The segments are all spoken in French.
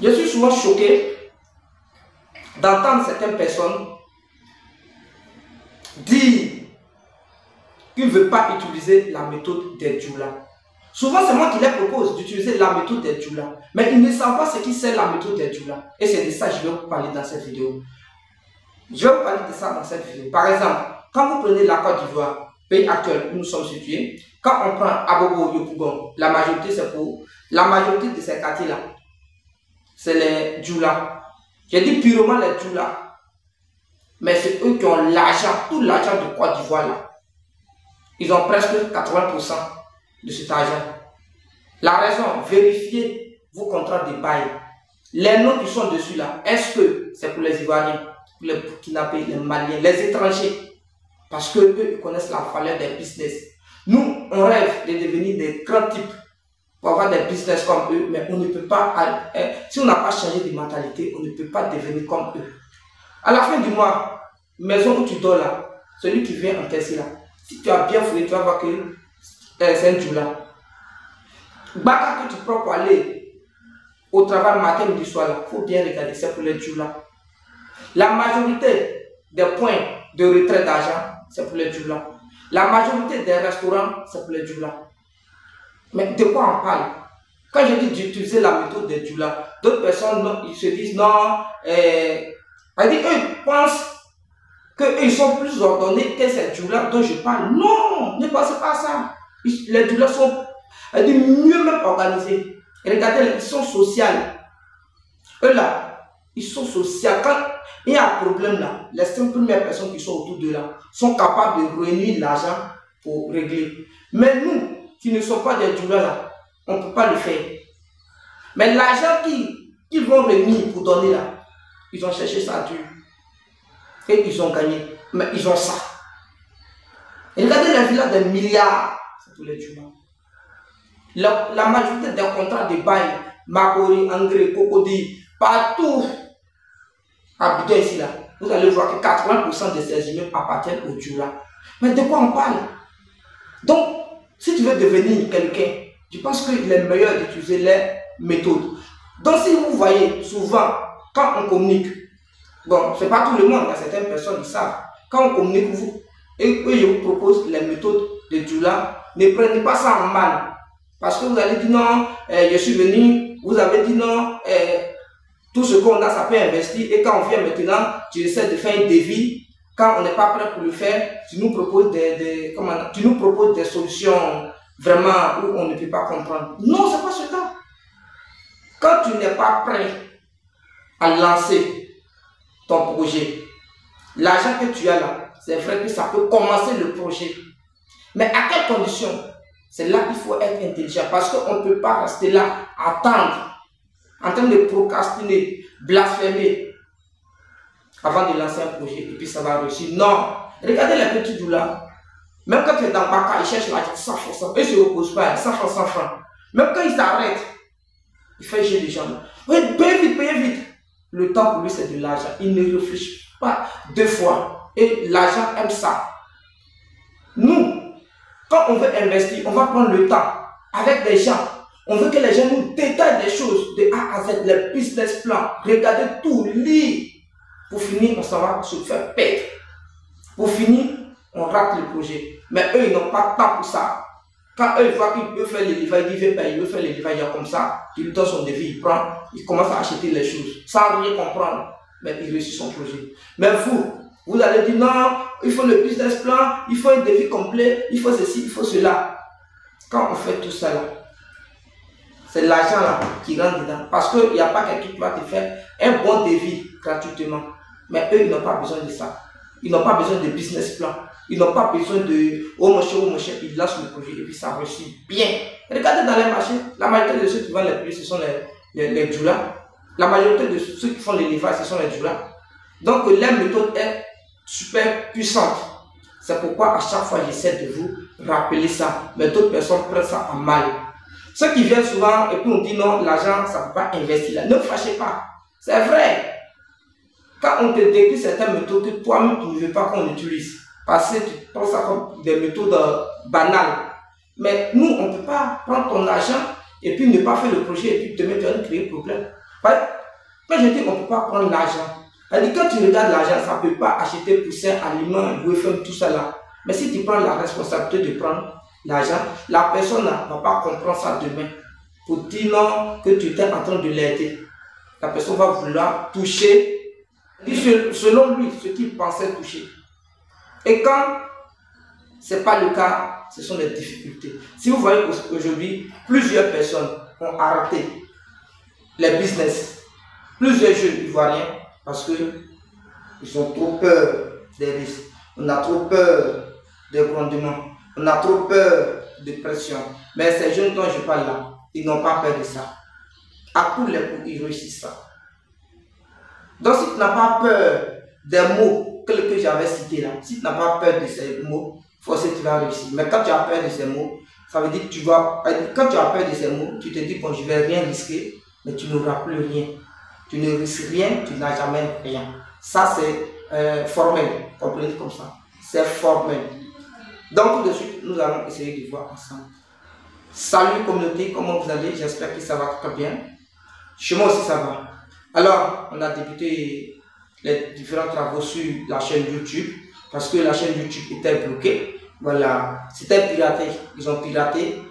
Je suis souvent choqué d'entendre certaines personnes dire qu'ils ne veulent pas utiliser la méthode des djoulas. Souvent, c'est moi qui leur propose d'utiliser la méthode des djoulas. Mais ils ne savent pas ce qui c'est la méthode des djoulas. Et c'est de ça que je vais vous parler dans cette vidéo. Je vais vous parler de ça dans cette vidéo. Par exemple, quand vous prenez la Côte d'Ivoire, pays actuel où nous sommes situés, quand on prend Abobo, Yopougon, la majorité c'est pour la majorité de ces quartiers-là, c'est les djoulas. J'ai dit purement les djoulas, mais c'est eux qui ont l'argent, tout l'argent de Côte d'Ivoire là. Ils ont presque 80% de cet argent. La raison, vérifiez vos contrats de bail. Les noms qui sont dessus là, est-ce que c'est pour les Ivoiriens, pour les Burkinabés, les Maliens, les étrangers? Parce que eux, ils connaissent la valeur des business. Nous, on rêve de devenir des grands types pour avoir des business comme eux, mais on ne peut pas, si on n'a pas changé de mentalité, on ne peut pas devenir comme eux. À la fin du mois, maison où tu dors là, celui qui vient encaisser là, si tu as bien fouillé, tu vas voir que c'est un djoula. Baka que tu prends pour aller au travail matin, midi, soir là, il faut bien regarder, c'est pour les djoulas. La majorité des points de retrait d'argent, c'est pour les djoulas. La majorité des restaurants, c'est pour les djoulas. Mais de quoi on parle? Quand je dis d'utiliser la méthode des djoulas, d'autres personnes non, ils se disent non, eux ils pensent qu'ils sont plus ordonnés que ces djoulas dont je parle. Non, ne pensez pas à ça. Les djoulas sont mieux même organisés. Regardez, ils sont sociaux. Eux là, ils sont sociaux. Quand il y a un problème là, les 5 premières personnes qui sont autour d'eux là sont capables de réunir l'argent pour régler. Mais nous, qui ne sommes pas des djoulas là, on ne peut pas le faire. Mais l'argent qu'ils vont réunir pour donner là, ils ont cherché ça dur. Et ils ont gagné. Mais ils ont ça. Et regardez les villas des milliards, c'est pour les djoulas. La majorité des contrats de bail, Makori, Angré, Cocody, partout, à Bidon ici là, vous allez voir que 80% de ces immeubles appartiennent aux djoulas. Mais de quoi on parle? Donc, si tu veux devenir quelqu'un, je pense qu'il est meilleur d'utiliser les méthodes. Donc, si vous voyez souvent, quand on communique, bon, c'est pas tout le monde, il y a certaines personnes qui savent, quand on communique, et je vous propose les méthodes de djoula, ne prenez pas ça en mal. Parce que vous allez dire non, je suis venu, vous avez dit non, tout ce qu'on a, ça peut investir, et quand on vient maintenant, tu essaies de faire un devis. Quand on n'est pas prêt pour le faire, tu nous proposes des solutions vraiment où on ne peut pas comprendre. Non, ce n'est pas ce cas. Quand tu n'es pas prêt à lancer ton projet, l'argent que tu as là, c'est vrai que ça peut commencer le projet. Mais à quelles conditions? C'est là qu'il faut être intelligent parce qu'on ne peut pas rester là, attendre, en train de procrastiner, blasphémer avant de lancer un projet et puis ça va réussir. Non, regardez les petits djoulas. Même quand tu es dans Baka, ils cherchent l'argent 100 francs. Eux ne se reposent pas, 100 francs, 100 francs. Même quand ils s'arrêtent, ils font chier les gens. Oui, payez vite. Le temps pour lui, c'est de l'argent. Il ne réfléchit pas 2 fois. Et l'argent aime ça. Nous, quand on veut investir, on va prendre le temps avec des gens. On veut que les gens nous détaillent des choses de A à Z, les business plans. Regardez tout, lire. Pour finir, on s'en va se faire perdre. Pour finir, on rate le projet. Mais eux, ils n'ont pas de temps pour ça. Quand eux, ils voient qu'ils peuvent faire les livrages, ils disent, il veut faire les livrages comme ça. Il lui donne son devis, il prend, il commence à acheter les choses. Sans rien comprendre. Mais il réussit son projet. Mais vous allez dire, non, il faut le business plan, il faut un devis complet, il faut ceci, il faut cela. Quand on fait tout ça là, c'est l'argent là qui rentre dedans. Parce qu'il n'y a pas quelqu'un qui va te faire un bon devis gratuitement. Mais eux, ils n'ont pas besoin de ça. Ils n'ont pas besoin de business plan. Ils n'ont pas besoin de oh mon cher, ils lancent le projet et puis ça réussit bien. Regardez dans les marchés, la majorité de ceux qui vendent les produits, ce sont les djoulas. La majorité de ceux qui font les livrages, ce sont les djoulas. Donc leur méthode est super puissante. C'est pourquoi à chaque fois j'essaie de vous rappeler ça. Mais d'autres personnes prennent ça en mal. Ceux qui viennent souvent et puis on dit non, l'argent, ça ne peut pas investir là. Ne vous fâchez pas. C'est vrai. Quand on te décrit certaines méthodes que toi-même tu ne veux pas qu'on utilise, parce que tu prends ça comme des méthodes banales. Mais nous, on ne peut pas prendre ton argent et puis ne pas faire le projet et puis te mettre à créer un problème. Quand je dis on ne peut pas prendre l'argent, quand tu regardes l'argent, ça ne peut pas acheter poussin, aliments, louer, faire tout ça là. Mais si tu prends la responsabilité de prendre l'argent, la personne ne va pas comprendre ça demain pour dire non que tu es en train de l'aider. La personne va vouloir toucher, selon lui, ce qu'il pensait toucher. Et quand ce n'est pas le cas, ce sont des difficultés. Si vous voyez qu'aujourd'hui, plusieurs personnes ont arrêté les business, plusieurs jeunes ivoiriens, parce qu'ils ont trop peur des risques. On a trop peur des grondements. On a trop peur de pression. Mais ces jeunes dont je parle là, ils n'ont pas peur de ça. À tous les coups, ils réussissent ça. Donc si tu n'as pas peur des mots que j'avais cités là, si tu n'as pas peur de ces mots, forcément tu vas réussir. Mais quand tu as peur de ces mots, ça veut dire que quand tu as peur de ces mots, tu te dis bon, je ne vais rien risquer, mais tu n'auras plus rien. Tu ne risques rien, tu n'as jamais rien. Ça c'est formel, comprenez comme ça. C'est formel. Donc tout de suite, nous allons essayer de voir ensemble. Salut communauté, comment vous allez? J'espère que ça va très bien. Chez moi aussi ça va. Alors, on a débuté les différents travaux sur la chaîne YouTube parce que la chaîne YouTube était bloquée. Voilà, c'était piraté. Ils ont piraté.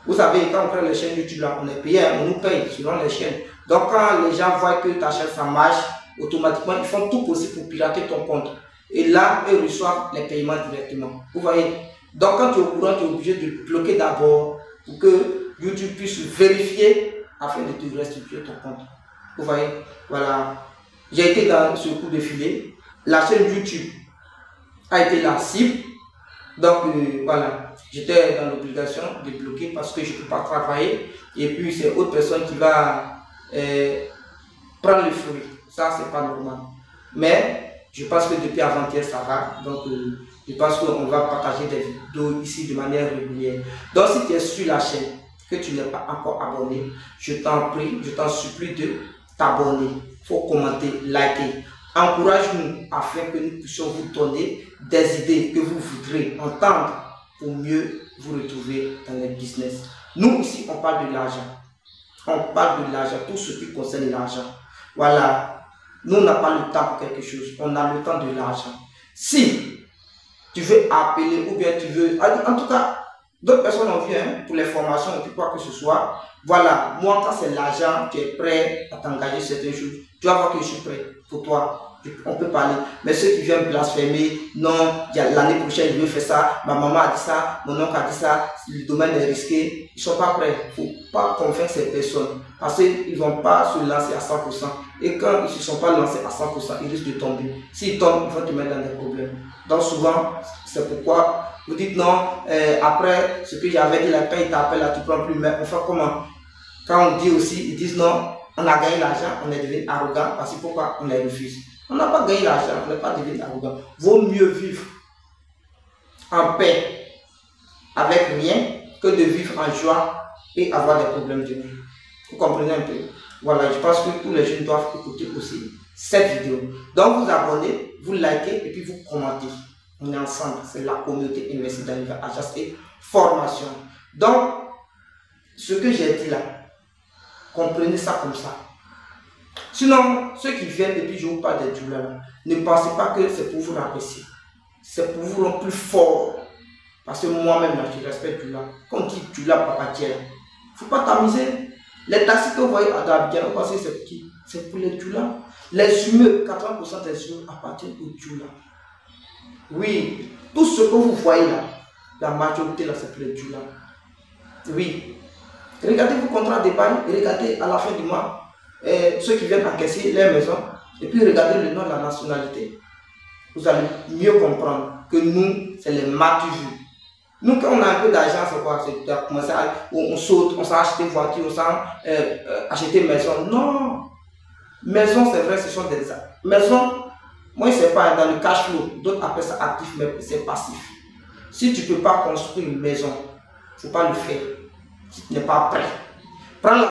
Vous savez, quand on prend les chaînes YouTube là, on est payé, on nous paye selon les chaînes. Donc, quand les gens voient que ta chaîne ça marche, automatiquement, ils font tout possible pour pirater ton compte. Et là, eux reçoivent les paiements directement. Vous voyez? Donc, quand tu es au courant, tu es obligé de bloquer d'abord pour que YouTube puisse vérifier afin de te restituer ton compte. Vous voyez? Voilà. J'ai été dans ce coup de filet. La chaîne YouTube a été la cible. Donc, voilà. J'étais dans l'obligation de bloquer parce que je ne peux pas travailler. Et puis, c'est autre personne qui va prendre le fruit. Ça, c'est pas normal. Mais, je pense que depuis avant-hier, ça va. Donc, je pense qu'on va partager des vidéos ici de manière régulière. Donc, si tu es sur la chaîne, que tu n'es pas encore abonné, je t'en prie, je t'en supplie de t'abonner. Il faut commenter, liker. Encourage-nous afin que nous puissions vous donner des idées que vous voudrez entendre pour mieux vous retrouver dans les business. Nous, ici, on parle de l'argent. On parle de l'argent, tout ce qui concerne l'argent. Voilà. Nous, on n'a pas le temps pour quelque chose. On a le temps de l'argent. Si tu veux appeler ou bien tu veux... En tout cas, d'autres personnes ont vu pour les formations ou quoi que ce soit. Voilà, moi, quand c'est l'argent, tu es prêt à t'engager sur certaines choses. Tu vas voir que je suis prêt pour toi. On peut parler. Mais ceux qui viennent blasphémer, non, l'année prochaine, je veux faire ça. Ma maman a dit ça, mon oncle a dit ça, le domaine est risqué. Ils ne sont pas prêts. Il ne faut pas convaincre ces personnes. Parce qu'ils ne vont pas se lancer à 100%. Et quand ils ne se sont pas lancés à 100%, ils risquent de tomber. S'ils tombent, ils vont te mettre dans des problèmes. Donc souvent, c'est pourquoi vous dites non, après ce que j'avais dit là, quand ils t'appellent là, tu ne prends plus. Mais enfin, comment? Quand on dit aussi, ils disent non, on a gagné l'argent, on est devenu arrogant. Parce que pourquoi on les refuse? On n'a pas gagné l'argent, on n'est pas devenu arrogant. Vaut mieux vivre en paix avec rien que de vivre en joie et avoir des problèmes de vie. Vous comprenez un peu? Voilà, je pense que tous les jeunes doivent écouter aussi cette vidéo. Donc vous abonnez, vous likez et puis vous commentez. On est ensemble, c'est la communauté Investir dans l'univers Agence et formation. Donc, ce que j'ai dit là, comprenez ça comme ça. Sinon, ceux qui viennent et puis je vous parle des douleurs, ne pensez pas que c'est pour vous rabaisser. C'est pour vous rendre plus fort. Parce que moi-même, là, je respecte Djoula. Quand on dit Djoula, papa Dieu, il ne faut pas t'amuser. Les taxis que vous voyez à Abidjan, vous pensez que c'est pour qui? C'est pour les Djoula. Les humains, 80% des humains appartiennent aux Djoula. Oui, tout ce que vous voyez là, la majorité là, c'est pour les Djoula. Oui. Regardez vos contrats d'épargne et regardez à la fin du mois ceux qui viennent encaisser les maisons et puis regardez le nom de la nationalité. Vous allez mieux comprendre que nous, c'est les matujus. Nous, quand on a un peu d'argent, c'est quoi? C'est commencer à, on saute, on s'en achète une voiture, on s'en acheter une maison. Non! Maison, c'est vrai, ce sont des maisons. Moi, je ne sais pas, dans le cash flow, d'autres appellent ça actif, mais c'est passif. Si tu ne peux pas construire une maison, il ne faut pas le faire. Si tu n'es pas prêt. Prends la